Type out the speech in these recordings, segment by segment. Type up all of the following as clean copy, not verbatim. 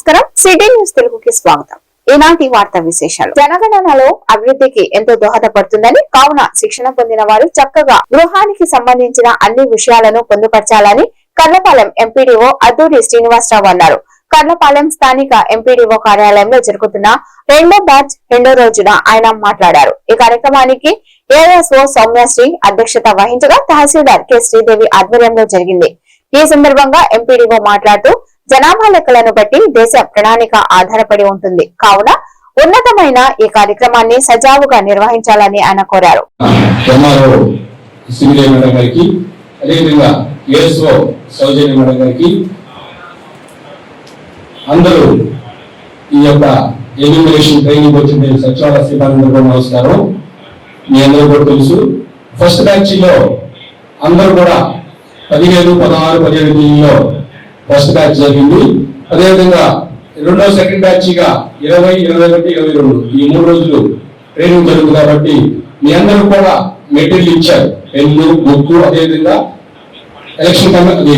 నమస్కారం, city news తెలుగుకి స్వాగతం. ఈనాటి వార్తా విశేషాలు. జనగణనలో అభివృద్ధికి ఎంతో దోహదపడుతుందని, కావున శిక్షణ పొందిన వారు చక్కగా గృహానికి సంబంధించిన అన్ని విషయాలను పొందుపరచాలని కర్లపాలెం ఎంపీడీఓ అద్దూరి శ్రీనివాసరావు అన్నారు. కర్లపాలెం స్థానిక ఎంపీడీఓ కార్యాలయంలో జరుగుతున్న రెండో బ్యాచ్ రెండో రోజున ఆయన మాట్లాడారు. ఈ కార్యక్రమానికి ఏఎస్ఓ సౌమ్యశ్రీ అధ్యక్షత వహించగా తహసీల్దార్ కె శ్రీదేవి ఆధ్వర్యంలో జరిగింది. ఈ సందర్భంగా ఎంపీడీఓ మాట్లాడుతూ జనాభా లెక్కలను బట్టి దేశ ప్రణాళిక ఆధారపడి ఉంటుంది. కావున ఉన్నతమైన ఈ కార్యక్రమాన్ని సజావుగా నిర్వహించాలని ఆయన కోరారు. అందరూ ఈ యొక్క ఎడ్యుకేషన్ ట్రైనింగ్ వచ్చిన సచివాలయ సిబ్బంది నమస్కారం. మీ అందరూ కూడా తెలుసు, ఫస్ట్ బ్యాచ్ లో అందరూ కూడా 15, 16, 17 తేదీలో ఫస్ట్ బ్యాచ్ జరిగింది. అదేవిధంగా రెండో సెకండ్ బ్యాచ్ గా 20, 21, 22 ఈ 3 రోజులు ట్రైనింగ్ జరుగుతుంది. కాబట్టి మీ అందరూ కూడా మెటీరియల్ ఇచ్చారు, పెన్ను, బుక్. అదేవిధంగా ఎలక్షన్ అది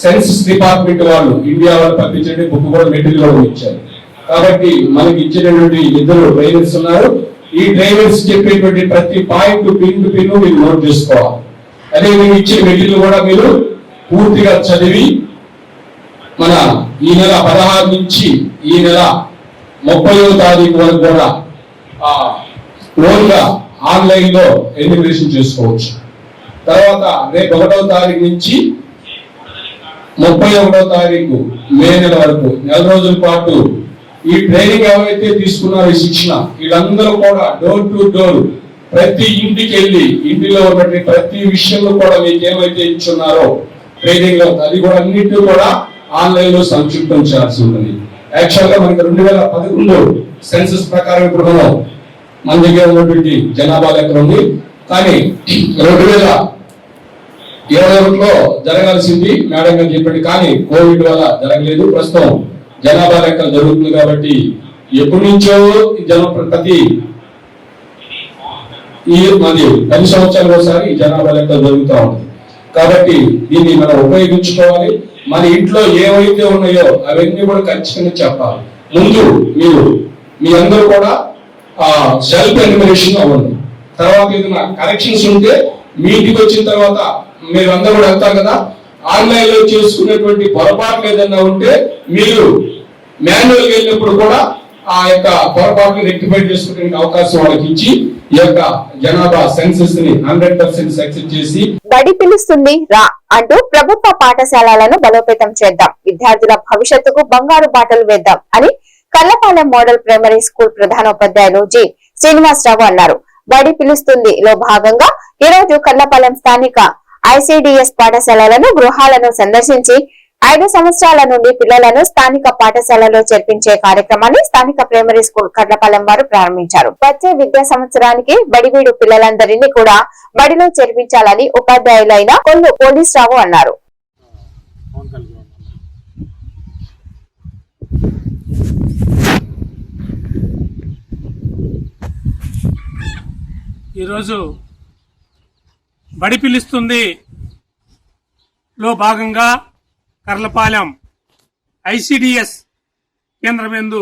సెన్సస్ డిపార్ట్మెంట్ వాళ్ళు ఇండియా వాళ్ళు పంపించే బుక్ కూడా మెటీరియల్ కూడా ఇచ్చారు. కాబట్టి మనకి ఇచ్చినటువంటి 2 ట్రైనర్స్ ఉన్నారు. ఈ ట్రైనర్స్ చెప్పేటువంటి ప్రతి పాయింట్ పిన్ టు పిన్ మీరు నోట్ చేసుకోవాలి. అదేవిధంగా ఇచ్చే మెటీరియల్ కూడా మీరు పూర్తిగా చదివి మన ఈ నెల 16 నుంచి ఈ నెల 30వ తారీఖు వరకు కూడా లోన్గా ఆన్లైన్ లో ఎన్యుమరేషన్ చేసుకోవచ్చు. తర్వాత రేపు 1వ తారీఖు నుంచి 31వ తారీఖు మే నెల వరకు 4 రోజుల పాటు ఈ ట్రైనింగ్ ఎవరైతే తీసుకున్నారో ఈ శిక్షణ వీళ్ళందరూ కూడా డోర్ టు డోర్ ప్రతి ఇంటికి వెళ్ళి ఇంటిలో ఉన్నటువంటి ప్రతి విషయంలో కూడా మీకు ఏమైతే ఇచ్చున్నారో ట్రైనింగ్ లో అది కూడా అన్నింటినీ కూడా ఆన్లైన్ లో సంక్షిప్తం చేయాల్సి ఉంటుంది. యాక్చువల్ గా మనకి 2011 సెన్సస్ ప్రకారం ఇప్పుడు మన దగ్గర ఉన్నటువంటి జనాభా లెక్క ఉంది. కానీ 2021లో జరగాల్సింది మేడం గారు చెప్పండి, కానీ కోవిడ్ వల్ల జరగలేదు. ప్రస్తుతం జనాభా లెక్కలు జరుగుతుంది కాబట్టి ఎప్పటి నుంచో ప్రతి 10 సంవత్సరాలు ఒకసారి జనాభా లెక్కలు జరుగుతూ ఉంటుంది. కాబట్టి దీన్ని మనం ఉపయోగించుకోవాలి. మన ఇంట్లో ఏవైతే ఉన్నాయో అవన్నీ కూడా ఖచ్చితంగా చెప్పాలి. ముందు మీ అందరూ కూడా సెల్ఫ్ ఎన్యుమరేషన్ అవ్వండి. తర్వాత ఏదైనా కరెక్షన్స్ ఉంటే మీ ఇంటికి వచ్చిన తర్వాత మీరు అందరూ కూడా వెళ్తారు కదా, ఆన్లైన్ లో చేసుకునేటువంటి పొరపాట్లు ఏదైనా ఉంటే మీరు మాన్యువల్ వెళ్ళినప్పుడు కూడా ఆ యొక్క పొరపాటుని రెక్టిఫై చేసుకునే అవకాశం వాళ్ళకి ఇచ్చి ఈ యొక్క జనాభా సెన్సస్ ని 100% సక్సెస్ చేసి బడి పిలుస్తుంది రా అంటూ ప్రభుత్వ పాఠశాలలను బలోపేతం చేద్దాం, విద్యార్థుల భవిష్యత్తుకు బంగారు బాటలు వేద్దాం అని కర్లపాలెం మోడల్ ప్రైమరీ స్కూల్ ప్రధానోపాధ్యాయులు జి శ్రీనివాసరావు అన్నారు. బడి పిలుస్తుంది లో భాగంగా ఈ రోజు కర్లపాలెం స్థానిక ఐసిడిఎస్ పాఠశాలలను గృహాలను సందర్శించి 5 సంవత్సరాల నుండి పిల్లలను స్థానిక పాఠశాలలో చేర్పించే కార్యక్రమాన్ని స్థానిక ప్రైమరీ స్కూల్ కర్లపాలెం వారు ప్రారంభించారు. వచ్చే విద్యా సంవత్సరానికి బడివీడు పిల్లలందరినీ కూడా బడిలో చేర్పించాలని ఉపాధ్యాయులైన కొల్లు పోలీసరావు అన్నారు. ఈరోజు బడి పిలుస్తుంది లో భాగంగా కర్లపాలెం ఐసిడిఎస్ కేంద్రం యందు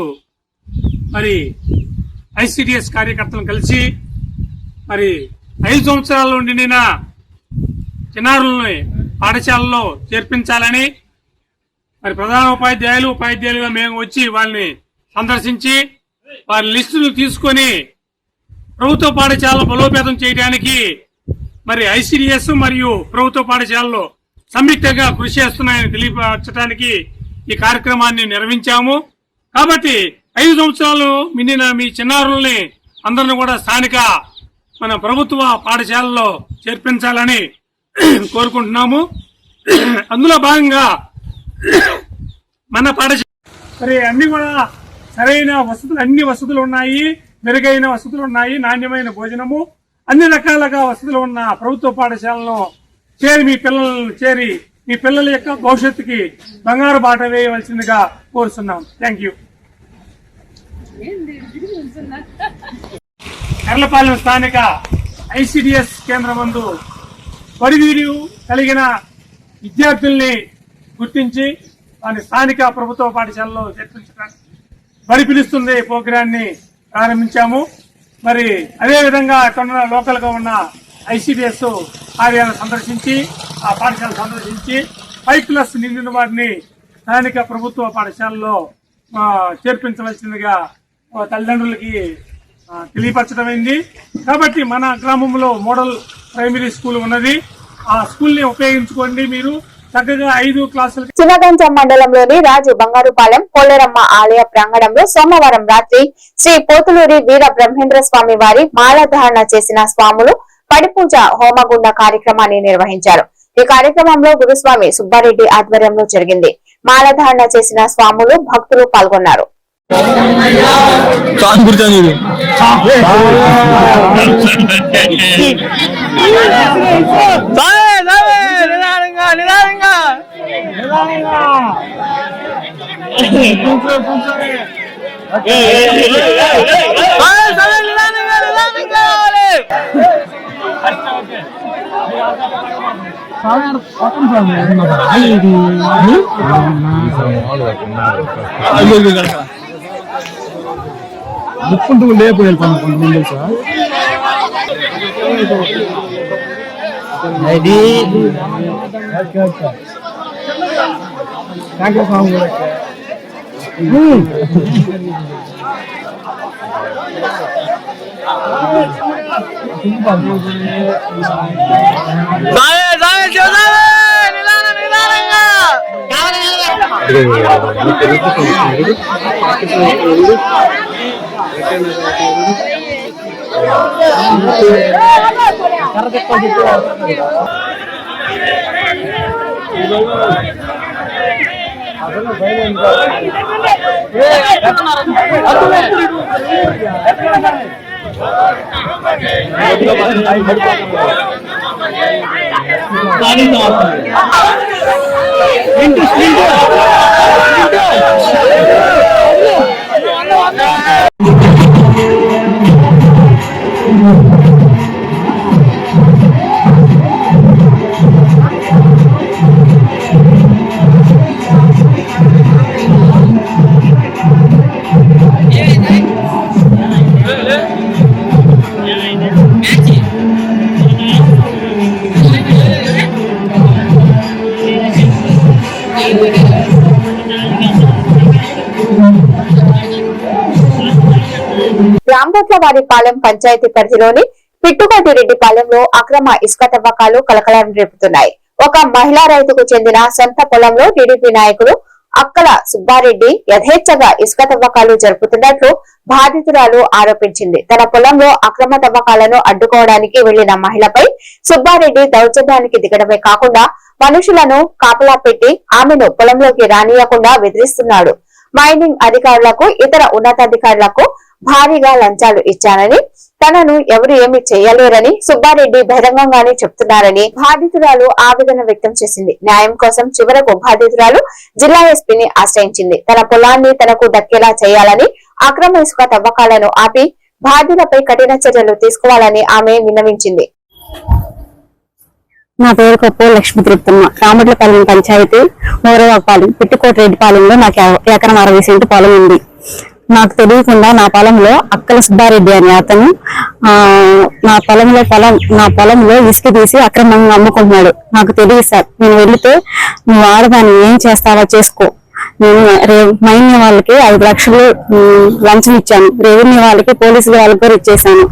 మరి ఐసిడిఎస్ కార్యకర్తలను కలిసి మరి 5 సంవత్సరాల నిండిన చిన్నారులని పాఠశాలలో చేర్పించాలని మరి ప్రధాన ఉపాధ్యాయులుగా మేము వచ్చి వాళ్ళని సందర్శించి వారి లిస్టులు తీసుకొని ప్రభుత్వ పాఠశాలను బలోపేతం చేయడానికి మరి ఐసిడిఎస్ మరియు ప్రభుత్వ పాఠశాలలో సంయుక్తంగా కృషి చేస్తున్నాయని తెలియపరచడానికి ఈ కార్యక్రమాన్ని నిర్వహించాము. కాబట్టి 5 సంవత్సరాలు మించిన మీ చిన్నారుల్ని అందరిని కూడా స్థానిక మన ప్రభుత్వ పాఠశాలలో చేర్పించాలని కోరుకుంటున్నాము. అందులో భాగంగా మన పాఠశాల మరి అన్ని కూడా సరైన వసతులు, అన్ని వసతులు ఉన్నాయి, మెరుగైన వసతులు ఉన్నాయి, నాణ్యమైన భోజనము, అన్ని రకాలుగా వసతులు ఉన్న ప్రభుత్వ పాఠశాలలో చేరి మీ పిల్లల యొక్క భవిష్యత్తుకి బంగారు బాట వేయవలసిందిగా కోరుతున్నాం. Thank you. కర్లపాలెం స్థానిక ఐసిడిఎస్ కేంద్రం నందు బడివీడు కలిగిన విద్యార్థుల్ని గుర్తించి దాని స్థానిక ప్రభుత్వ పాఠశాలలో చేర్పించడానికి బడి పిలుస్తుంది ప్రోగ్రాన్ని ప్రారంభించాము. మరి అదేవిధంగా ఇక్కడ లోకల్ గా ఉన్న ఐసిడిఎస్ కార్యాలయం సందర్శించి ఆ పాఠశాల సందర్శించి 5+ నిండిన వారిని స్థానిక ప్రభుత్వ పాఠశాలలో చేర్పించవలసిందిగా తల్లిదండ్రులకి తెలియపరచడమైంది. కాబట్టి మన గ్రామంలో మోడల్ ప్రైమరీ స్కూల్ ఉన్నది. ఆ స్కూల్ ని ఉపయోగించుకోండి. మీరు చక్కగా 5 క్లాసులు. చిన్నగంజం మండలంలోని రాజు బంగారుపాలెం కోలేరమ్మ ఆలయ ప్రాంగణంలో సోమవారం రాత్రి శ్రీ పోతులూరి వీర బ్రహ్మేంద్ర స్వామి వారి మాలధారణ చేసిన స్వాములు పడిపూజ హోమగుండ కార్యక్రమాన్ని నిర్వహించారు. ఈ కార్యక్రమంలో గురుస్వామి సుబ్బారెడ్డి ఆధ్వర్యంలో జరిగింది. మాలధారణ చేసిన స్వాములు భక్తులు పాల్గొన్నారు. ముక్కుంటూ లేపు వెళ్తాను కొంతమంది సార్. రాంబోట్లవారిపాలెం పంచాయతీ పరిధిలోని పిట్టుకోటిరెడ్డిపాలెంలో అక్రమ ఇసుక తవ్వకాలు కలకలం రేపుతున్నాయి. ఒక మహిళా రైతుకు చెందిన సొంత పొలంలో టీడీపీ నాయకుడు అక్కల సుబ్బారెడ్డి యథేచ్ఛగా ఇసుక తవ్వకాలు జరుపుతున్నట్లు బాధితురాలు ఆరోపించింది. తన పొలంలో అక్రమ తవ్వకాలను అడ్డుకోవడానికి వెళ్లిన మహిళపై సుబ్బారెడ్డి దౌర్జన్యానికి దిగడమే కాకుండా మనుషులను కాపలా పెట్టి ఆమెను పొలంలోకి రానియకుండా బెదిరిస్తున్నాడు. మైనింగ్ అధికారులకు ఇతర ఉన్నతాధికారులకు భారీగా లంచాలు ఇచ్చానని, తనను ఎవరు ఏమి చేయలేరని సుబ్బారెడ్డి బహిరంగంగానే చెప్తున్నారని బాధితురాలు ఆవేదన వ్యక్తం చేసింది. న్యాయం కోసం చివరకు బాధితురాలు జిల్లా ఎస్పీని ఆశ్రయించింది. తన పొలాన్ని తనకు దక్కేలా చేయాలని, అక్రమ ఇసుక తవ్వకాలను ఆపి బాధ్యులపై కఠిన చర్యలు తీసుకోవాలని ఆమె విన్నవించింది. నా పేరు కొప్పు లక్ష్మీ తిరుపతమ్మ. రామట్లపాలెం పంచాయతీ మోరవాపాలెం పిట్టుకోటిరెడ్డిపాలెంలో నాకు ఎకరం 60 సెంటు పొలం ఉంది. నాకు తెలియకుండా నా పొలంలో అక్కల సుబ్బారెడ్డి అనే అతను నా పొలంలో ఇసుక తీసి అక్రమంగా అమ్ముకుంటున్నాడు. నాకు తెలియదు సార్. నేను వెళితే నువ్వు ఆడదాన్ని ఏం చేస్తావో చేసుకో, నేను మైన్య వాళ్ళకి 5 లక్షలు లంచం ఇచ్చాను, రెవెన్యూ వాళ్ళకి పోలీసులు వాళ్ళకి కూడా ఇచ్చేసాను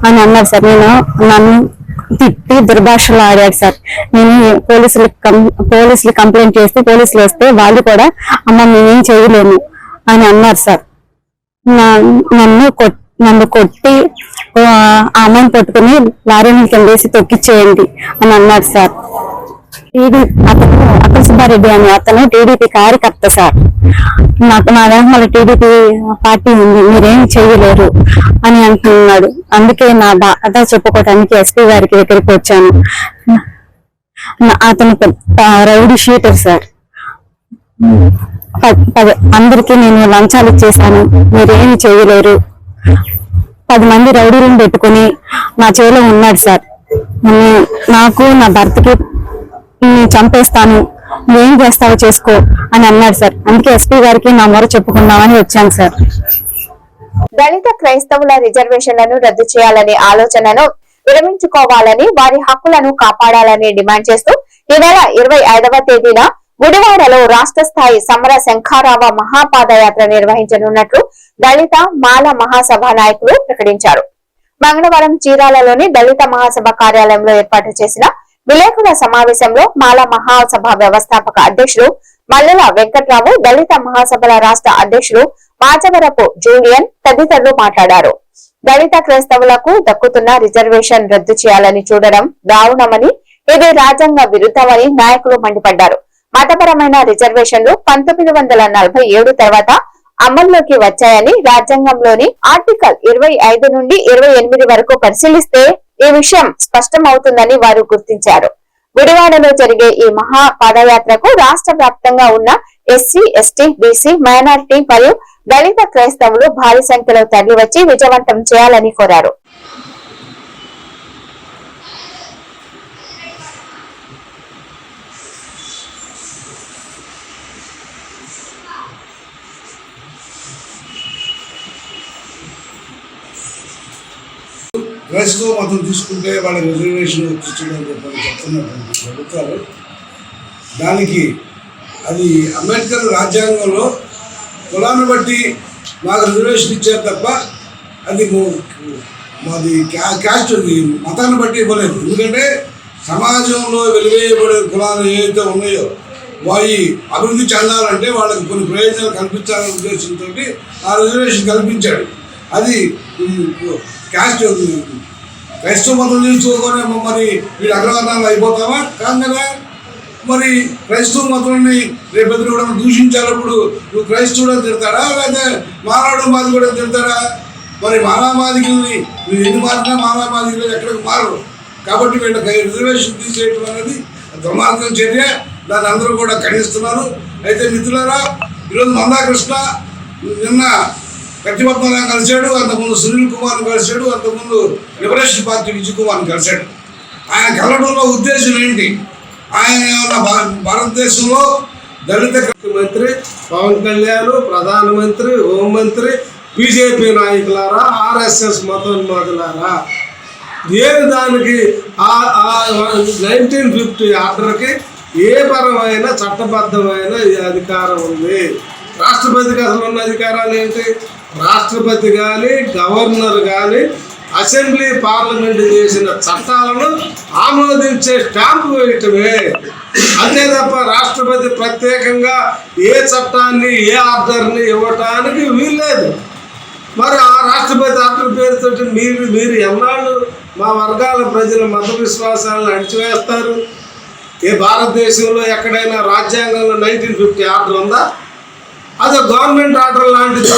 అని అన్నారు సార్. నన్ను తిట్టి దుర్భాషలు ఆడాడు సార్. నేను పోలీసులు కంప్లైంట్ చేస్తే పోలీసులు వస్తే వాళ్ళు కూడా అమ్మ నేనేం చేయలేను అని అన్నారు సార్. నన్ను కొట్టి ఆ అమ్మాయిని పట్టుకుని లారీ కింద వేసి తొక్కిచ్చేయండి అని అన్నారు సార్. అక్కల సుబ్బారెడ్డి అని అతను టీడీపీ కార్యకర్త సార్. నా వెనకాల టీడీపీ పార్టీ ఉంది, మీరేం చేయలేరు అని అంటున్నాడు. అందుకే నా బాధ చెప్పుకోవడానికి ఎస్పీ గారికి దగ్గరికి వచ్చాను. అతను రౌడీ షీటర్ సార్. అందరికీ నేను లంచాలు ఇచ్చేసాను, మీరేమి చేయలేరు. 10 మంది రౌడీలను పెట్టుకుని నా చేలో ఉన్నాడు సార్. నాకు నా భర్తకి చంపేస్తాను నువ్వేం చేస్తావో చేసుకో అని అన్నాడు సార్. అందుకే ఎస్పీ గారికి నా మొర చెప్పుకుందామని వచ్చాను సార్. దళిత క్రైస్తవుల రిజర్వేషన్లను రద్దు చేయాలనే ఆలోచనను విరమించుకోవాలని, వారి హక్కులను కాపాడాలని డిమాండ్ చేస్తూ ఈ నెల 25వ తేదీన గుడివాడలో రాష్ట్ర స్థాయి సమర శంఖారావ మహాపాదయాత్ర నిర్వహించనున్నట్లు దళిత మాల మహాసభ నాయకులు ప్రకటించారు. మంగళవారం చీరాలలోని దళిత మహాసభ కార్యాలయంలో ఏర్పాటు చేసిన విలేకరుల సమావేశంలో మాల మహాసభ వ్యవస్థాపక అధ్యక్షుడు మల్లెల వెంకట్రావు, దళిత మహాసభల రాష్ట్ర అధ్యక్షుడు మాచవరపు జూలియన్ తదితరులు మాట్లాడారు. దళిత క్రైస్తవులకు దక్కుతున్న రిజర్వేషన్ రద్దు చేయాలని చూడడం దారుణమని, ఇది రాజ్యాంగ విరుద్ధమని నాయకులు మండిపడ్డారు. మతపరమైన రిజర్వేషన్లు 1947 తర్వాత అమల్లోకి వచ్చాయని, రాజ్యాంగంలోని ఆర్టికల్ 25 నుండి 28 వరకు పరిశీలిస్తే ఈ విషయం స్పష్టమవుతుందని వారు గుర్తించారు. గుడివాడలో జరిగే ఈ మహా పాదయాత్రకు రాష్ట్ర వ్యాప్తంగా ఉన్న ఎస్సీ, ఎస్టీ, బీసీ, మైనారిటీ మరియు దళిత క్రైస్తవులు భారీ సంఖ్యలో తరలివచ్చి విజయవంతం చేయాలని కోరారు. క్రైస్తవ మతం తీసుకుంటే వాళ్ళ రిజర్వేషన్ వచ్చిందని చెప్తున్నటువంటి ప్రభుత్వాలు, దానికి అది అంబేద్కర్ రాజ్యాంగంలో కులాన్ని బట్టి మాకు రిజర్వేషన్ ఇచ్చారు తప్ప అది మాది క్యాస్ట్ మతాన్ని బట్టి ఇవ్వలేదు. ఎందుకంటే సమాజంలో వెలివేయబడే కులాలు ఏవైతే ఉన్నాయో వాయి అభివృద్ధి చెందాలంటే వాళ్ళకి కొన్ని ప్రయోజనాలు కల్పించాలనే ఉద్దేశంతో ఆ రిజర్వేషన్ కల్పించాడు. అది క్యాస్ట్ క్రైస్తవ మతం తీసుకోగానే మరి వీళ్ళు అగ్రవర్ణాలు అయిపోతామా? కాదు కదా. మరి క్రైస్తవ మతాన్ని రేపు కూడా దూషించాలప్పుడు నువ్వు క్రైస్తవుడు అని తిడతాడా, లేదా మానవుడు మాది కూడా తిడతాడా? మరి మానవాదికుల్ని నువ్వు ఎన్ని మారినా మానవాదికులు ఎక్కడికి మారరు. కాబట్టి వీళ్ళకి రిజర్వేషన్ తీసేయటం అనేది దుర్మార్గం చర్య. దాన్ని అందరూ కూడా ఖండిస్తున్నారు. అయితే మిత్రులారా, ఈరోజు మందాకృష్ణ నిన్న ప్రతిపత్నం కలిశాడు, అంతకుముందు సునీల్ కుమార్ని కలిశాడు, అంతకుముందు లిబరేషన్ పార్టీ విజయ్ కుమార్ని కలిశాడు. ఆయన కలవడంలో ఉద్దేశం ఏంటి? ఆయన ఏమన్నా భారతదేశంలో దళిత ముఖ్యమంత్రి పవన్ కళ్యాణ్, ప్రధానమంత్రి, హోంమంత్రి, బీజేపీ నాయకులారా, ఆర్ఎస్ఎస్ మతోన్మాదులారా, దేని దానికి 1950 ఆర్డర్కి ఏ పరమైన చట్టబద్ధమైన అధికారం ఉంది? రాష్ట్రపతికి అసలు ఉన్న అధికారాలు ఏంటి? రాష్ట్రపతి కానీ గవర్నర్ కానీ అసెంబ్లీ పార్లమెంట్ చేసిన చట్టాలను ఆమోదించే స్టాంపు వేయటమే. అంతే తప్ప రాష్ట్రపతి ప్రత్యేకంగా ఏ చట్టాన్ని ఏ ఆర్డర్ని ఇవ్వటానికి వీల్లేదు. మరి ఆ రాష్ట్రపతి ఆర్డర్ పేరుతో మీరు ఎన్నాళ్ళు మా వర్గాల ప్రజల మత విశ్వాసాలను అణిచివేస్తారు? ఏ భారతదేశంలో ఎక్కడైనా రాజ్యాంగంలో 1950 ఆర్డర్ ఉందా? అదే గవర్నమెంట్ ఆర్డర్ లాంటిది.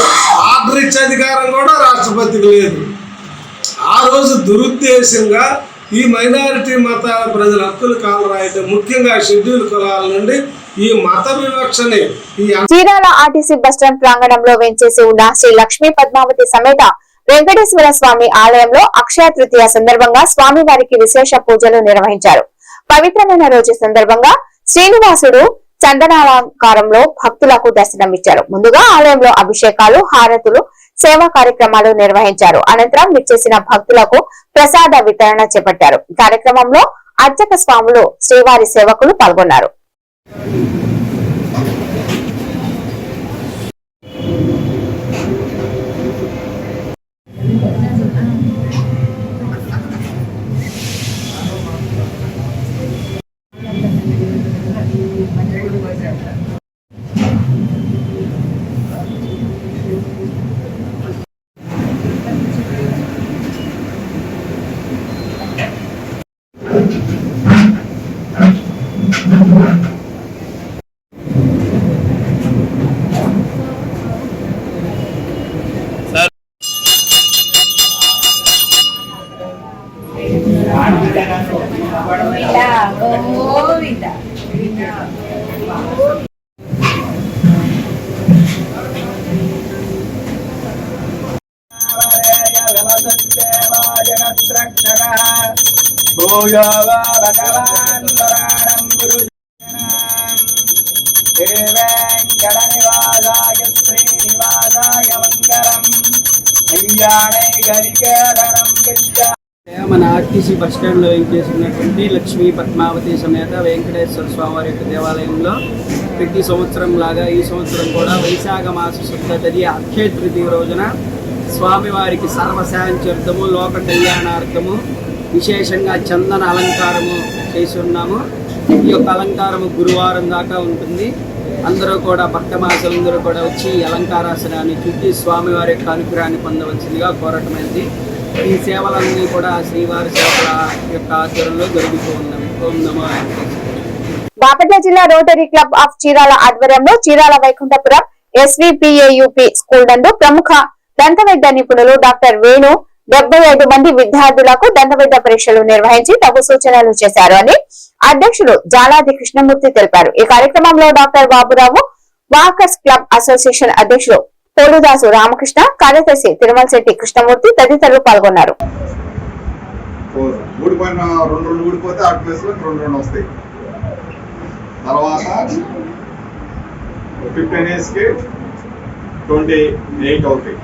ఆర్డర్ ఇచ్చే అధికారం కూడా రాష్ట్రపతికి లేదు. ఆ రోజు దురుద్దేశంగా ఈ మైనారిటీ మతాల ప్రజల హక్కులు కాలరాయటం, ముఖ్యంగా షెడ్యూల్ కులాల నుండి ఈ మత వివక్షని చీరాల ఆర్టీసీ బస్టాండ్ ప్రాంగణంలో వెంచేసి ఉన్న శ్రీ లక్ష్మీ పద్మావతి సమేత వెంకటేశ్వర స్వామి ఆలయంలో అక్షయ తృతీయ సందర్భంగా స్వామివారికి విశేష పూజలు నిర్వహించారు. పవిత్రమైన రోజు సందర్భంగా శ్రీనివాసుడు చందనాలంకారంలో భక్తులకు దర్శనమిచ్చారు. ముందుగా ఆలయంలో అభిషేకాలు, హారతులు, సేవా కార్యక్రమాలు నిర్వహించారు. అనంతరం విచ్చేసిన భక్తులకు ప్రసాద వితరణ చేపట్టారు. ఈ కార్యక్రమంలో అర్చక స్వాములు, శ్రీవారి సేవకులు పాల్గొన్నారు. మన ఆర్టీసీ బస్ స్టాండ్లో చేసినటువంటి లక్ష్మీ పద్మావతి సమేత వెంకటేశ్వర స్వామివారి యొక్క దేవాలయంలో ప్రతి సంవత్సరం లాగా ఈ సంవత్సరం కూడా వైశాఖ మాస శుద్ధ తదియ అక్షయ తృతీయ రోజున స్వామివారికి సర్వశాంత్యర్థము లోక కళ్యాణార్థము విశేషంగా చందన అలంకారము చేసి ఉన్నాము. ఈ యొక్క అలంకారము గురువారం దాకా ఉంటుంది. అందరూ కూడా భక్త మాసలందరూ కూడా వచ్చి ఈ అలంకారాసనాన్ని చుట్టి స్వామివారి యొక్క అనుగ్రహాన్ని పొందవలసిందిగా కోరటమైంది. ఈ సేవలన్నీ కూడా శ్రీవారి సేవల యొక్క ఆధ్వర్యంలో జరుగుతూ ఉన్నవి. ఓం నమో వెంకటేశ్వరాయ. బాపట్ల జిల్లా రోటరీ క్లబ్ ఆఫ్ చీరాల ఆధ్వర్యంలో చీరాల వైకుంఠపురం ఎస్విపిఏయుపి స్కూల్ నందు ప్రముఖ దంతవైద్య నిపుణులు డాక్టర్ వేణు 75 మంది విద్యార్థులకు దంతవైద్య పరీక్షలు నిర్వహించి తగు సూచనలు చేశారు అని అధ్యక్షులు జాలాది కృష్ణమూర్తి తెలిపారు. ఈ కార్యక్రమంలో doctor Baburao, walkers club association అధ్యక్షులు పోలుదాసు రామకృష్ణ, కార్యదర్శి తిరుమల శెట్టి కృష్ణమూర్తి తదితరులు పాల్గొన్నారు. తర్వాత 15 days కి 28 అవుతాయి,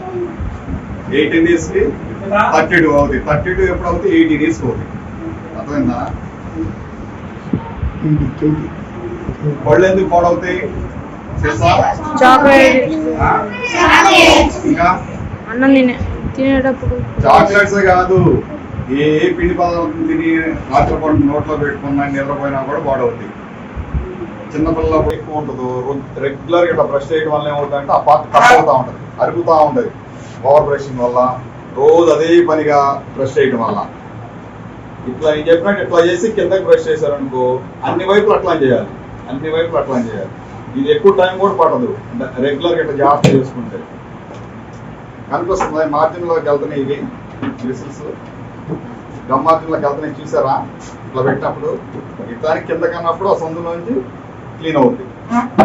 18 days కి 32 అవుతాయి, 32 ఎప్పుడు అవుతాయి 80 days అవుతాయి. అర్థమైందా? పళ్ళు ఎందుకు పాడవుతాయి తెలుసా? ఇంకా తినేటప్పుడు చాక్లెట్స్ కాదు, ఏ పిండి పదార్థం తిని రాత్రిపాటు నోట్లో పెట్టుకున్నా నిద్రపోయినా కూడా పాడవుతాయి. చిన్నపిల్లలు ఎక్కువ ఉంటుందో రెగ్యులర్ ఇట్లా బ్రష్ చేయడం వల్ల ఏమవుతుందంటే ఆ పార్ట్ కట్ అవుతా ఉంటుంది, అరుగుతూ ఉంటుంది. ఓవర్ బ్రషింగ్ వల్ల, రోజు అదే పనిగా బ్రష్ చేయడం వల్ల. ఇట్లా నేను చెప్పినట్టు ఇట్లా చేసి కిందకి బ్రష్ చేశారనుకో అన్ని వైపులు అట్లా చేయాలి, అన్ని వైపులు అట్లా చేయాలి. ఇది ఎక్కువ టైం కూడా పడదు రెగ్యులర్గా ఇట్లా జాగ్రత్త చేసుకుంటే. కనిపిస్తుంది మార్జిన్లోకి వెళ్తున్నాయి, ఇవి బ్రిసిల్స్ గమ్ మార్జిన్లోకి వెళ్తున్నాయి చూసారా? ఇట్లా పెట్టినప్పుడు ఇట్లా కింద కన్నప్పుడు ఆ సందులోంచి క్లీన్ అవుతుంది.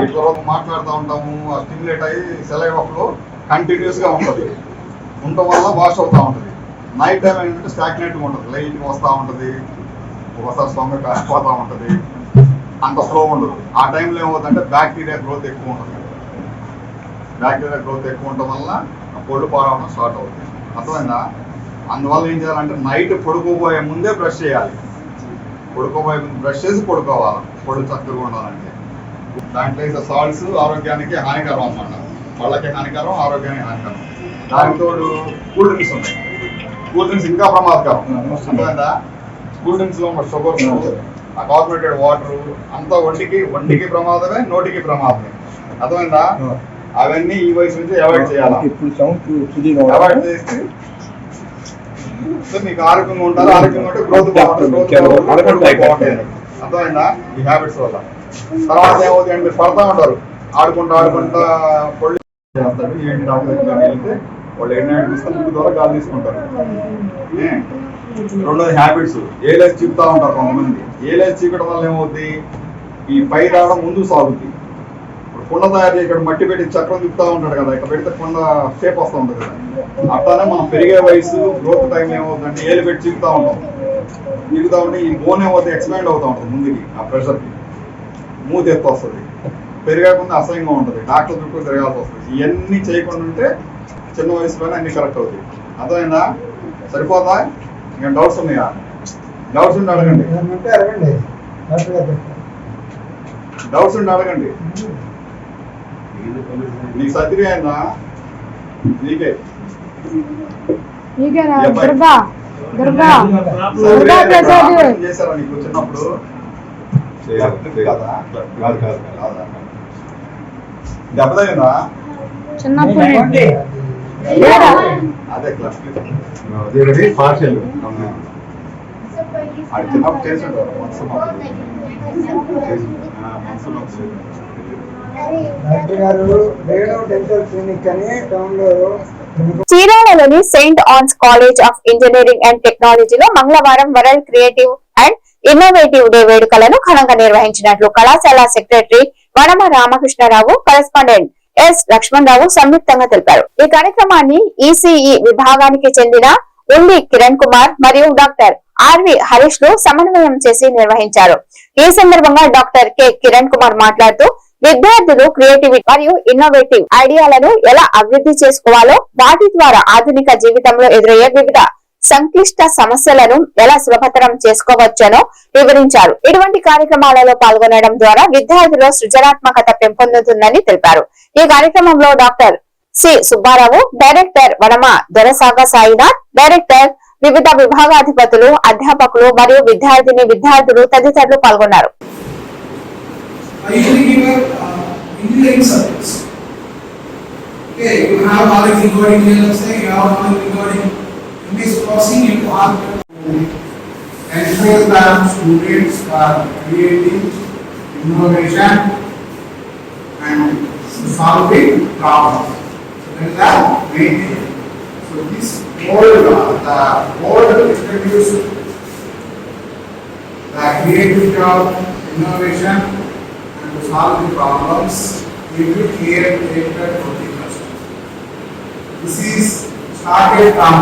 ఇట్లా మాట్లాడుతూ ఉంటాము, స్టిమ్యులేట్ అయ్యి సెలైవా ఫ్లో కంటిన్యూస్గా ఉంటుంది, ఉండటం వల్ల వాష్ అవుతూ ఉంటుంది. నైట్ టైం ఏంటంటే స్టాగ్నేట్గా ఉంటుంది, లైట్గా వస్తూ ఉంటుంది, ఒకసారి స్ట్రాంగ్గా కాసిపోతూ ఉంటుంది, అంత ఫ్లో ఉండదు. ఆ టైంలో ఏమవుతుందంటే బ్యాక్టీరియా గ్రోత్ ఎక్కువ ఉంటుంది. బ్యాక్టీరియా గ్రోత్ ఎక్కువ ఉండటం వల్ల పొళ్ళు పారవడం స్టార్ట్ అవుతుంది. అర్థమైందా? అందువల్ల ఏం చేయాలంటే నైట్ పడుకోబోయే ముందే బ్రష్ చేయాలి. పడుకోబోయే ముందు బ్రష్ చేసి పడుకోవాలి, పొళ్ళు చక్కగా ఉండాలంటే. దాంట్లో సాల్ట్స్ ఆరోగ్యానికి హానికరం అన్నమాట, వాళ్ళకి హానికరం, ఆరోగ్యానికి హానికరం. దానికి తోడు కూల్ డ్రింక్స్ ఉన్నాయి, కూల్ డ్రింక్స్ ఇంకా ప్రమాదకరం. అర్థమైందా? కూల్ డ్రింక్స్ లో షుగర్స్, ఆ కార్బోనేటెడ్ వాటర్ అంతా ఒంటికి ప్రమాదమే, నోటికి ప్రమాదమే. అర్థమైందా? అవన్నీ ఈ వయసు నుంచి అవాయిడ్ చేయాలి. అవాయిడ్ చేస్తే మీకు ఆరోగ్యంగా ఉంటారు, ఆరోగ్యంగా ఉంటే గ్రోత్ బాగుంటుంది. అర్థమైందా? ఈ హ్యాబిట్స్ వల్ల. తర్వాత ఏమవుతుంది అంటే మీరు పడతా ఉంటారు, ఆడుకుంటా పొళ్ళు చేస్తాడు. ఏంటి డాక్టర్ వెళ్తే వాళ్ళు ఏంటంటే ముక్కు ద్వారా గాలి తీసుకుంటారు. రెండోది హ్యాబిట్స్, ఏలేసి చిక్కుతా ఉంటారు కొంతమంది. ఏలేసి చీకడం వల్ల ఏమవుతుంది, ఈ పై రావడం ముందు సాగుతుంది. ఇప్పుడు కుండ తయారు చేసి ఇక్కడ మట్టి పెట్టి చక్రం తిప్పుతా ఉంటాడు కదా, ఇక్కడ పెడితే కుండ షేప్ వస్తూ ఉంటుంది కదా. అట్లానే మనం పెరిగే వయసు గ్రోత్ టైం ఏమవుతుందంటే ఏలు పెట్టి చిక్కుతా ఉంటాం. చిక్కుతా ఉంటే ఈ బోన్ ఏమవుతుంది, ఎక్స్పాండ్ అవుతూ ఉంటుంది ముందుకి, ఆ ప్రెషర్కి మూతి ఎత్తు వస్తుంది. పెరిగాకుండా అసహ్యంగా ఉంటుంది, డాక్టర్ చుట్టూ తిరగాల్సి వస్తుంది. ఇవన్నీ చేయకుండా ఉంటే చిన్న వయసులోనే అన్ని కరెక్ట్ అవుతాయి. అర్థమైందా? సరిపోతా? ఇంకా డౌట్స్ ఉన్నాయా? డౌట్స్ ఉండి అడగండి, డౌట్స్ ఉండి అడగండి. నీకు సర్జరీ అయిందా? నీకే చేశారా నీకు చిన్నప్పుడు? దెబ్బ తగిలిందా? అదే క్లాస్ పార్షల్ అది చిన్నప్పుడు చేస్తుంటారు. చీరాలలోని saint Ann's college of engineering and టెక్నాలజీలో మంగళవారం world creative and innovative day వేడుకలను ఘనంగా నిర్వహించినట్లు కళాశాల secretary Vanama Ramakrishnarao, correspondent S Lakshmanarao సంయుక్తంగా తెలిపారు. ఈ కార్యక్రమాన్ని ఈసీఈ విభాగానికి చెందిన ఉల్లి కిరణ్ కుమార్ మరియు డాక్టర్ ఆర్వి హరీష్ లు సమన్వయం చేసి నిర్వహించారు. ఈ సందర్భంగా డాక్టర్ కె కిరణ్ కుమార్ మాట్లాడుతూ విద్యార్థులు క్రియేటివిటీ మరియు ఇన్నోవేటివ్ ఐడియాలను ఎలా అభివృద్ధి చేసుకోవాలో, వాటి ద్వారా ఆధునిక జీవితంలో ఎదురయ్యే వివిధ సంక్లిష్ట సమస్యలను ఎలా సులభతరం చేసుకోవచ్చనో వివరించారు. ఇటువంటి కార్యక్రమాలలో పాల్గొనడం ద్వారా విద్యార్థుల్లో సృజనాత్మకత పెంపొందుతుందని తెలిపారు. ఈ కార్యక్రమంలో doctor C Subbarao, director Vanama Dorasaga Sainath, director, వివిధ విభాగాధిపతులు, అధ్యాపకులు మరియు విద్యార్థులు తదితరులు పాల్గొన్నారు. In this crossing, you have to ensure that students are creating innovation and solving problems. So that is the main thing. So this the board introduced the creativity of innovation and to solve the problems will be created for the customer. This is started from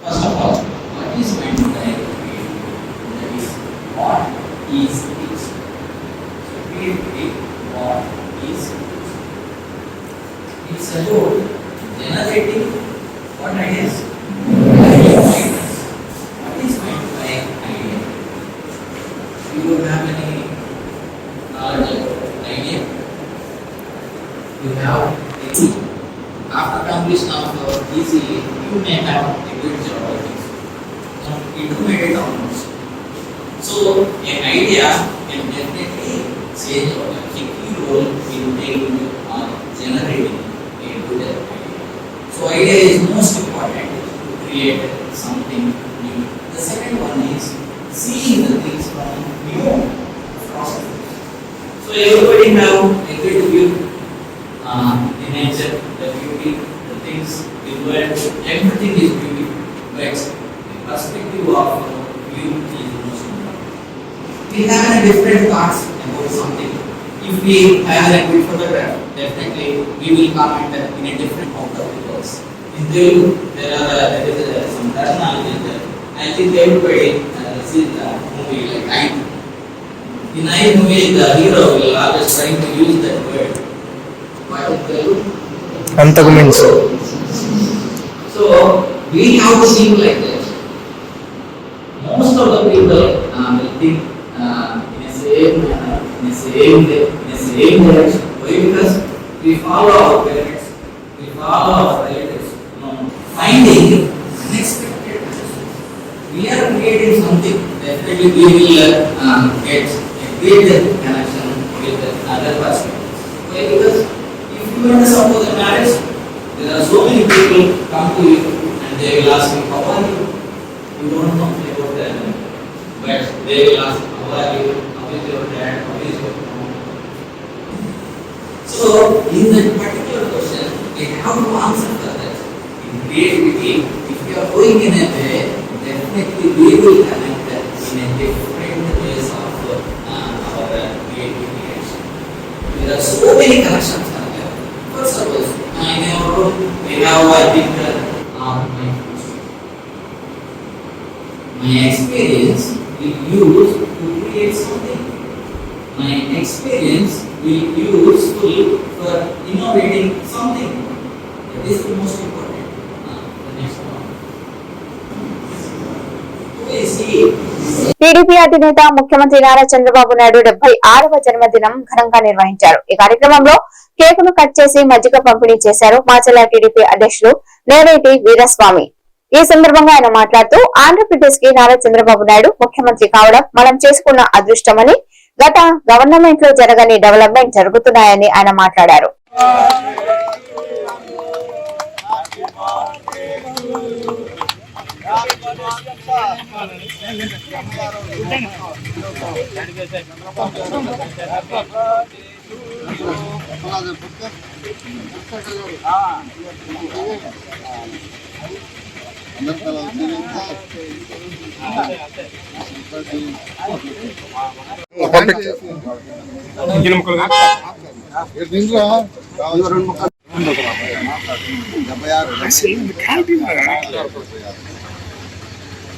First of all, what is meant by creativity? That is, what is it? So, creativity, what is it? It's about generating what ideas? Ideas. What is meant by idea? Do you have any knowledge about idea? You have any. After completion of EC, you may have a good job of this. So, intermediate almost. So, an idea can definitely change or a key role in taking or generating a good idea. So, idea is most important to create something new. The second one is seeing the things from new perspectives. So, everybody have a good view. The nature, the beauty, the things, the world, everything is beautiful. But the perspective of view is most important. We have a different thoughts about something. If we have a good photograph, definitely we will comment in a different out of the words. In Telugu, there is some terminology there. I think everybody sees the movie like I. In I movie, the hero will always try to use that word. అంతకు మించి. So we have to think like that. Most of the people will think in a same manner, in a same way, in a same direction. Why? Because we follow our parents, we follow our relatives. Finding unexpected. We are creating something. Definitely we will get a greater connection with other perspectives. Why? Because you understand about the marriage, there are so many people come to you and they will ask you, how are you? You don't know about them, but they will ask, how are you? How is your dad? How is your mom? So, in that particular question, we have to answer for that. In creativity, if you are going in a way, definitely we will connect in a different ways of our creativity. There are so many connections. Suppose in our room we have a picture of my future. My experience will use to create something. My experience will be useful for innovating something. That is the most important. The next one. We see. TDP అధినేత ముఖ్యమంత్రి నారా చంద్రబాబు నాయుడు 76వ జన్మదినం ఘనంగా నిర్వహించారు. ఈ కార్యక్రమంలో కేకును cut చేసి మజ్జిగ పంపిణీ చేశారు మాచర్ల టీడీపీ అధ్యక్షులు నేరేటి వీరస్వామి. ఈ సందర్భంగా ఆయన మాట్లాడుతూ ఆంధ్రప్రదేశ్ కి నారా చంద్రబాబు నాయుడు ముఖ్యమంత్రి కావడం మనం చేసుకున్న అదృష్టమని, గత గవర్నమెంట్ లో జరగని డెవలప్మెంట్ జరుగుతున్నాయని ఆయన మాట్లాడారు.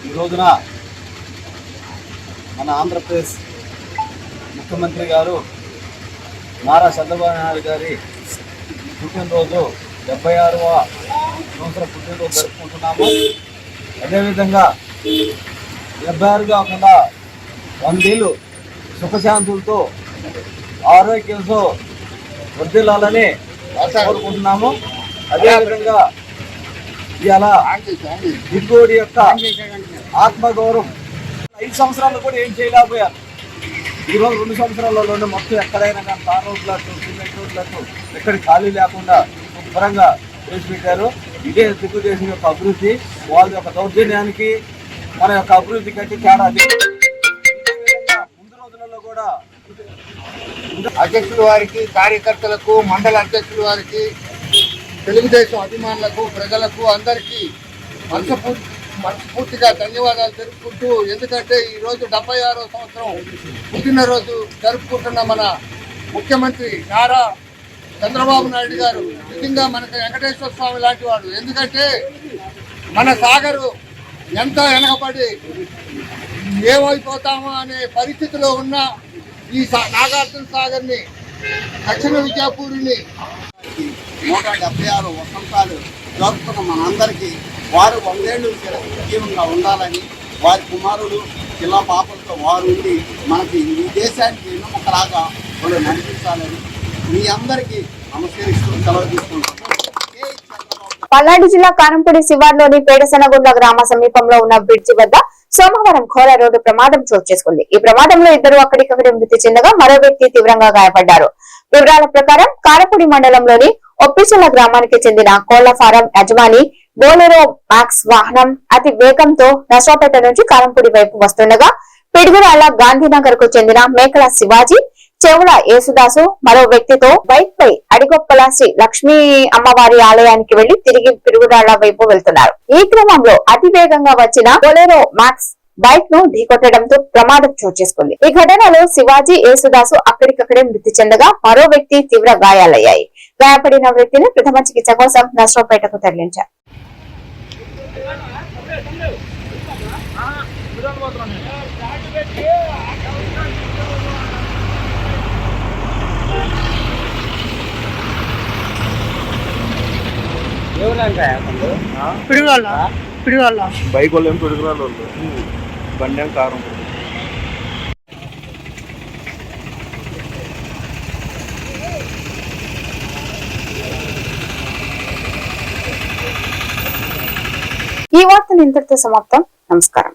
ఈ రోజున మన ఆంధ్రప్రదేశ్ ముఖ్యమంత్రి గారు నారా చంద్రబాబు నాయుడు గారి పుట్టినరోజు 76వ సంవత్సరం పుట్టినరోజు జరుపుకుంటున్నాము. అదేవిధంగా 76 కాకుండా 100 ఏళ్ళు సుఖశాంతులతో ఆరోగ్యంతో వర్ధిల్లాలని కోరుకుంటున్నాము. అదేవిధంగా ఇలా దిగ్గోడి యొక్క ఆత్మగౌరవం 5 సంవత్సరాలు కూడా ఏం చేయలేకపోయారు. ఈరోజు 2 సంవత్సరాలలోనే మొత్తం ఎక్కడైనా కానీ తార్ రోడ్లట్టు, సిమెంట్ రోడ్లట్టు ఎక్కడ ఖాళీ లేకుండా శుభ్రంగా చేసి పెట్టారు. ఇదే తెలుగుదేశం యొక్క అభివృద్ధి. వాళ్ళ యొక్క దౌర్జన్యానికి మన యొక్క అభివృద్ధి కంటే తేడా లేదు. ముందు రోజులలో కూడా అధ్యక్షుల వారికి, కార్యకర్తలకు, మండల అధ్యక్షుల వారికి, తెలుగుదేశం అభిమానులకు, ప్రజలకు అందరికీ మనస్ఫూర్తిగా ధన్యవాదాలు తెలుపుకుంటూ, ఎందుకంటే ఈరోజు 76వ సంవత్సరం పుట్టినరోజు జరుపుకుంటున్న మన ముఖ్యమంత్రి నారా చంద్రబాబు నాయుడు గారు నిజంగా మనకు వెంకటేశ్వర స్వామి లాంటి వాడు. ఎందుకంటే మన సాగరు ఎంత వెనకబడి ఏమైపోతామో అనే పరిస్థితిలో ఉన్న ఈ నాగార్జున సాగర్ని, దక్షిణ విజయపూరిని 176 వసంతాలు జరుపుతున్న మనందరికీ వారు 100 ఏళ్ళు జీవంగా ఉండాలని, వారి కుమారులు జిల్లా పాపలతో వారు ఉండి మనకి ఈ దేశానికి వెన్నెముకలాగా వాళ్ళు నడిపించాలని మీ అందరికీ నమస్కరిస్తూ సెలవు తీసుకుంటాం. పల్నాడు జిల్లా కారంపూడి శివార్లోని పేడసనగుండ గ్రామ సమీపంలో ఉన్న బ్రిడ్జి వద్ద సోమవారం ఘోర రోడ్డు ప్రమాదం చోటు చేసుకుంది. ఈ ప్రమాదంలో 2 అక్కడికక్కడే మృతి చెందగా మరో వ్యక్తి తీవ్రంగా గాయపడ్డారు. వివరాల ప్రకారం కారంపూడి మండలంలోని ఒప్పిచల గ్రామానికి చెందిన కోళ్ల ఫారం యజమాని బోలెరో మ్యాక్స్ వాహనం అతి వేగంతో నర్సాపేట నుంచి కారంపూడి వైపు వస్తుండగా పిడుగురాళ్ల గాంధీనగర్ కు చెందిన మేకల శివాజీ, చెవుల యేసుదాసు మరో వ్యక్తితో బైక్ పై అడిగొప్పల శ్రీ లక్ష్మీ అమ్మవారి ఆలయానికి వెళ్లి తిరిగి పిడుగురాళ్ల వైపు వెళ్తున్నారు. ఈ క్రమంలో అతి వేగంగా వచ్చిన బొలెరో మ్యాక్స్ బైక్ ను ఢీకొట్టడంతో ప్రమాదం చోటు చేసుకుంది. ఈ ఘటనలో శివాజీ, యేసుదాసు అక్కడికక్కడే మృతి చెందగా మరో వ్యక్తి తీవ్ర గాయాలయ్యాయి. గాయపడిన వ్యక్తిని ప్రథమ చికిత్స కోసం నర్సరావుపేటకు తరలించారు. బైక్ వాళ్ళు ఏం పిడుగురాళ్ళు బండి ఏం కారం. ఈ వార్తలు ఇంతటితో సమాప్తం. నమస్కారం.